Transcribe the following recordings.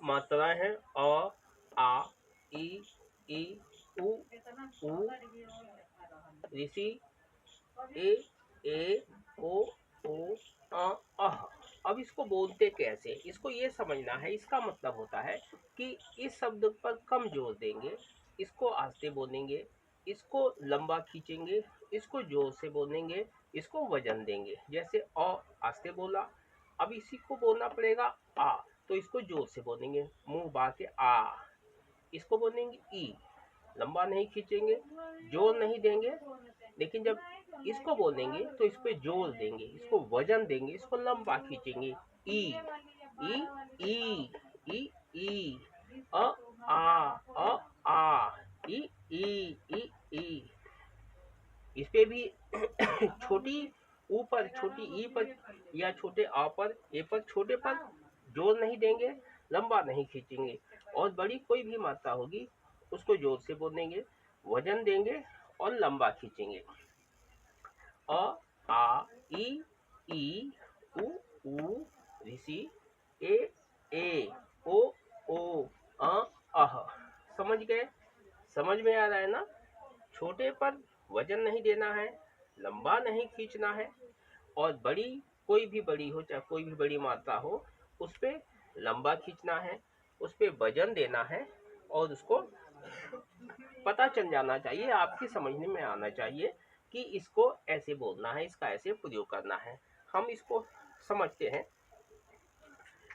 मात्राएं हैं अ, आ, ई, उ, ऋषि, ए, ओ, अह। अब इसको बोलते कैसे, इसको ये समझना है। इसका मतलब होता है कि इस शब्द पर कम जोर देंगे, इसको आस्ते बोलेंगे, इसको लंबा खींचेंगे, इसको जोर से बोलेंगे, इसको वजन देंगे। जैसे अ आस्ते बोला, अब इसी को बोलना पड़ेगा आ, तो इसको जोर से बोलेंगे, मुंह बा के आ। इसको बोलेंगे ई, लंबा नहीं खींचेंगे, जोर नहीं देंगे, लेकिन जब इसको बोलेंगे तो इस पे जोर देंगे, इसको वजन देंगे, इसको लंबा खींचेंगे। ई, ई, ई, ई, ई, अ, आ, ई, ई, ई, ई। इस पे भी छोटी ऊ पर, छोटी ई पर या छोटे आ पर, ए पर, छोटे पर जोर नहीं देंगे, लंबा नहीं खींचेंगे। और बड़ी कोई भी मात्रा होगी उसको जोर से बोलेंगे, वजन देंगे और लंबा खींचेंगे। अ, आ, ई, उ, ऋषि, ए, ओ, अह। समझ गए? समझ में आ रहा है ना? छोटे पर वजन नहीं देना है, लंबा नहीं खींचना है, और बड़ी कोई भी बड़ी हो, चाहे कोई भी बड़ी मात्रा हो, उस पे लंबा खींचना है, उस पे वजन देना है, और उसको पता चल जाना चाहिए, आपकी समझने में आना चाहिए कि इसको ऐसे बोलना है, इसका ऐसे प्रयोग करना है। हम इसको समझते हैं।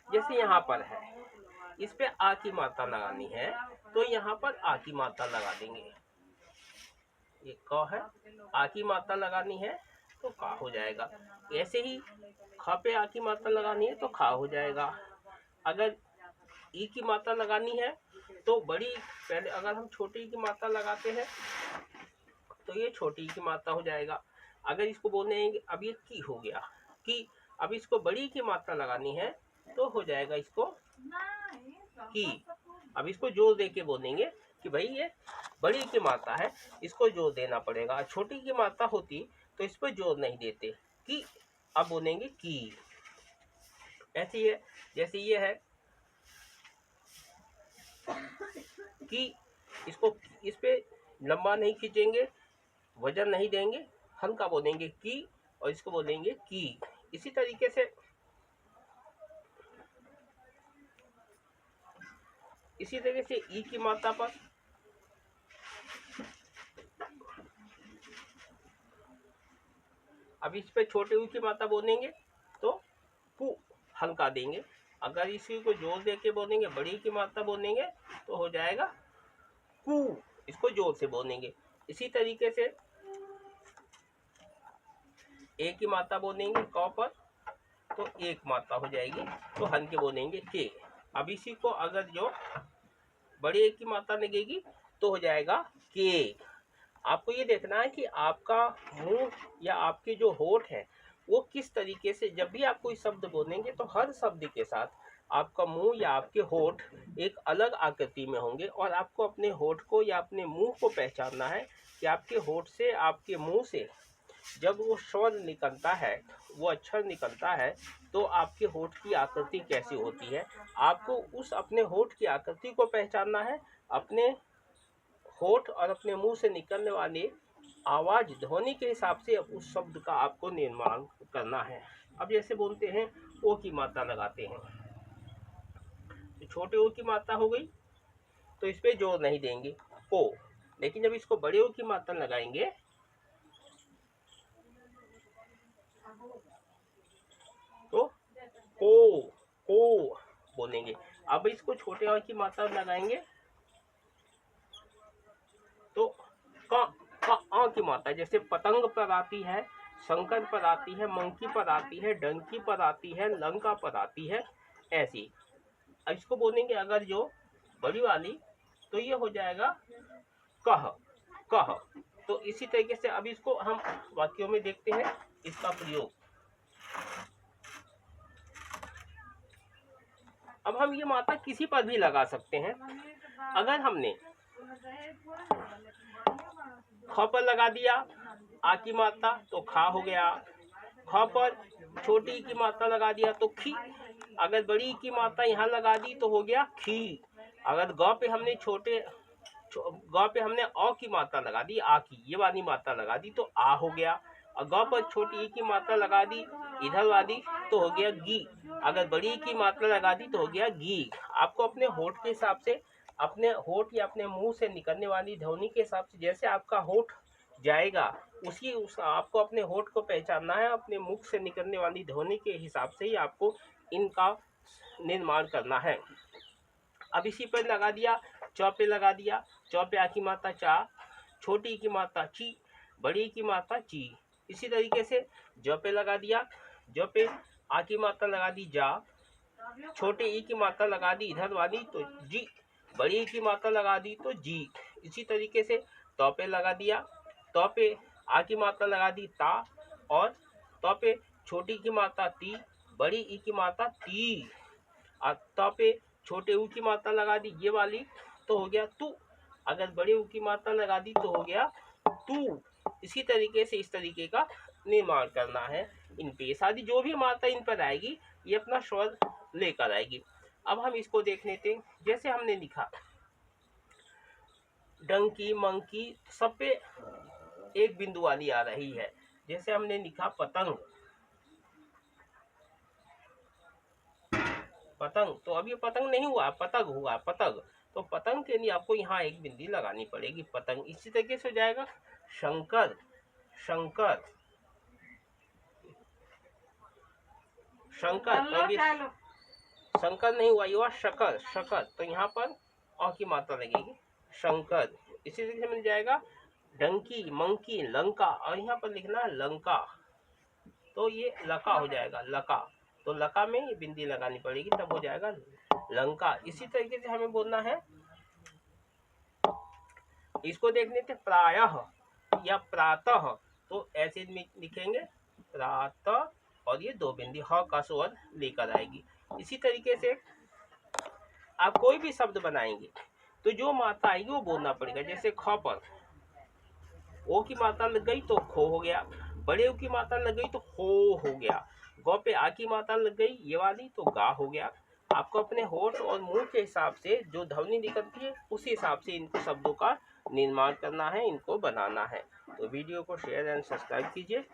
जैसे यहाँ पर है, इस पे आ की मात्रा लगानी है, तो यहाँ पर आ की मात्रा लगा देंगे। ये क है, आ की मात्रा लगानी है तो का हो जाएगा। ऐसे ही ख पे आ की मात्रा लगानी है तो खा हो जाएगा। अगर ई की मात्रा लगानी है तो बड़ी, पहले अगर हम छोटी की मात्रा लगाते हैं तो ये छोटी की मात्रा हो जाएगा। अगर इसको बोलने अब ये की हो गया कि, अब इसको बड़ी की मात्रा लगानी है तो हो जाएगा इसको की। अब इसको जोर दे के बोलेंगे कि भाई ये बड़ी की मात्रा है, इसको जोर देना पड़ेगा। छोटी की मात्रा होती तो इस पर जोर नहीं देते कि, अब बोलेंगे की। ऐसी है, जैसे ये है कि, इसको इस पे लंबा नहीं खींचेंगे, वजन नहीं देंगे, हल्का बोलेंगे की, और इसको बोलेंगे की। इसी तरीके से ई की मात्रा पर अब इस पे छोटे ऊ की मात्रा बोलेंगे तो पू हल्का देंगे। अगर इसी को जोर दे के बोलेंगे, बड़ी की मात्रा बोलेंगे तो हो जाएगा कू, इसको जोर से बोलेंगे। इसी तरीके से ए की मात्रा बोलेंगे क पर तो एक मात्रा हो जाएगी, तो हल्के बोलेंगे के। अब इसी को अगर जो बड़े ए की मात्रा लगेगी तो हो जाएगा के। आपको ये देखना है कि आपका मुंह या आपके जो होठ है वो किस तरीके से, जब भी आप कोई शब्द बोलेंगे तो हर शब्द के साथ आपका मुंह या आपके होठ एक अलग आकृति में होंगे, और आपको अपने होठ को या अपने मुंह को पहचानना है कि आपके होठ से, आपके मुंह से जब वो स्वर निकलता है, वो अक्षर निकलता है, तो आपके होठ की आकृति कैसी होती है। आपको उस अपने होठ की आकृति को पहचानना है, अपने होठ और अपने मुंह से निकलने वाली आवाज, ध्वनि के हिसाब से उस शब्द का आपको निर्माण करना है। अब जैसे बोलते हैं ओ की मात्रा लगाते हैं, तो छोटे ओ की मात्रा हो गई तो इस पे जोर नहीं देंगे ओ, लेकिन जब इसको बड़े ओ की मात्रा लगाएंगे तो को बोलेंगे। अब इसको छोटे ओ की मात्रा लगाएंगे तो आ की मात्रा, जैसे पतंग पर आती है, शंकर पर आती है, मंकी पर आती है, डंकी पर आती है, लंका पर आती है, ऐसी। अब इसको बोलेंगे अगर जो बड़ी वाली तो ये हो जाएगा कह, कह। तो इसी तरीके से अब इसको हम वाक्यों में देखते हैं इसका प्रयोग। अब हम ये मात्रा किसी पर भी लगा सकते हैं। अगर हमने ख पर लगा दिया आ की मात्रा तो खा हो गया, ख पर छोटी की मात्रा लगा दिया तो खी। अगर बड़ी की मात्रा यहाँ लगा दी तो हो गया खी। अगर गौ पे हमने गौ पे हमने औ की मात्रा लगा दी, आ की ये वाली मात्रा लगा दी तो आ हो गया। और गौ पर छोटी ई की मात्रा लगा दी इधर वाली तो हो गया गी। अगर बड़ी की मात्रा लगा दी तो हो गया गी। आपको अपने होठ के हिसाब से, अपने होठ या अपने मुंह से निकलने वाली ध्वनि के हिसाब से, जैसे आपका होठ जाएगा आपको अपने होठ को पहचानना है। अपने मुख से निकलने वाली ध्वनि के हिसाब से ही आपको इनका निर्माण करना है। अब इसी पर लगा दिया, चौ पे लगा दिया। चौ पे आ की मात्रा चा, छोटी की मात्रा ची, बड़ी की मात्रा ची। इसी तरीके से जौ पे लगा दिया, जौ पे आ की मात्रा लगा दी जा, छोटे ई की मात्रा लगा दी इधर वाली तो जी, बड़ी की मात्रा लगा दी तो जी। इसी तरीके से तौ पे लगा दिया, तौ पे आ की मात्रा लगा दी ता, और तौ पे छोटी की मात्रा ती, बड़ी ई की मात्रा ती। और तौ पे छोटे ऊ की मात्रा लगा दी ये वाली तो हो गया तू। अगर बड़े ऊ की मात्रा लगा दी तो हो गया तू। इसी तरीके से इस तरीके का निर्माण करना है। इन पे सारी जो भी मात्रा इन पर आएगी ये अपना स्वर लेकर आएगी। अब हम इसको देख लेते हैं। जैसे हमने लिखा डंकी मंकी, सब पे एक बिंदु वाली आ रही है। जैसे हमने लिखा पतंग, पतंग तो अब ये पतंग नहीं हुआ, पतंग हुआ, पतंग। तो पतंग के लिए आपको यहाँ एक बिंदी लगानी पड़ेगी, पतंग। इसी तरीके से हो जाएगा शंकर, शंकर, शंकर। तो अभी शंकर नहीं हुआ, ये हुआ शकर, शकर। तो यहाँ पर औ की मात्रा लगेगी शंकर। इसी तरीके से मिल जाएगा डंकी मंकी लंका, और यहाँ पर लिखना है लंका, तो ये लका हो जाएगा, लका। तो लका में ये बिंदी लगानी पड़ेगी, तब हो जाएगा लंका। इसी तरीके से हमें बोलना है, इसको देख लेते प्रायः या प्रातः। तो ऐसे लिखेंगे प्रातः, और ये दो बिंदी ह का स्वर लेकर आएगी। इसी तरीके से आप कोई भी शब्द बनाएंगे तो जो मात्रा आएगी वो बोलना पड़ेगा। जैसे ख पर ओ की मात्रा लग गई तो खो हो गया, बड़े ओ की मात्रा लग गई तो हो गया। गौ पे आ की मात्रा लग गई ये वाली तो गा हो गया। आपको अपने होठ और मुंह के हिसाब से जो ध्वनि निकलती है उसी हिसाब से इन शब्दों का निर्माण करना है, इनको बनाना है। तो वीडियो को शेयर एंड सब्सक्राइब कीजिए।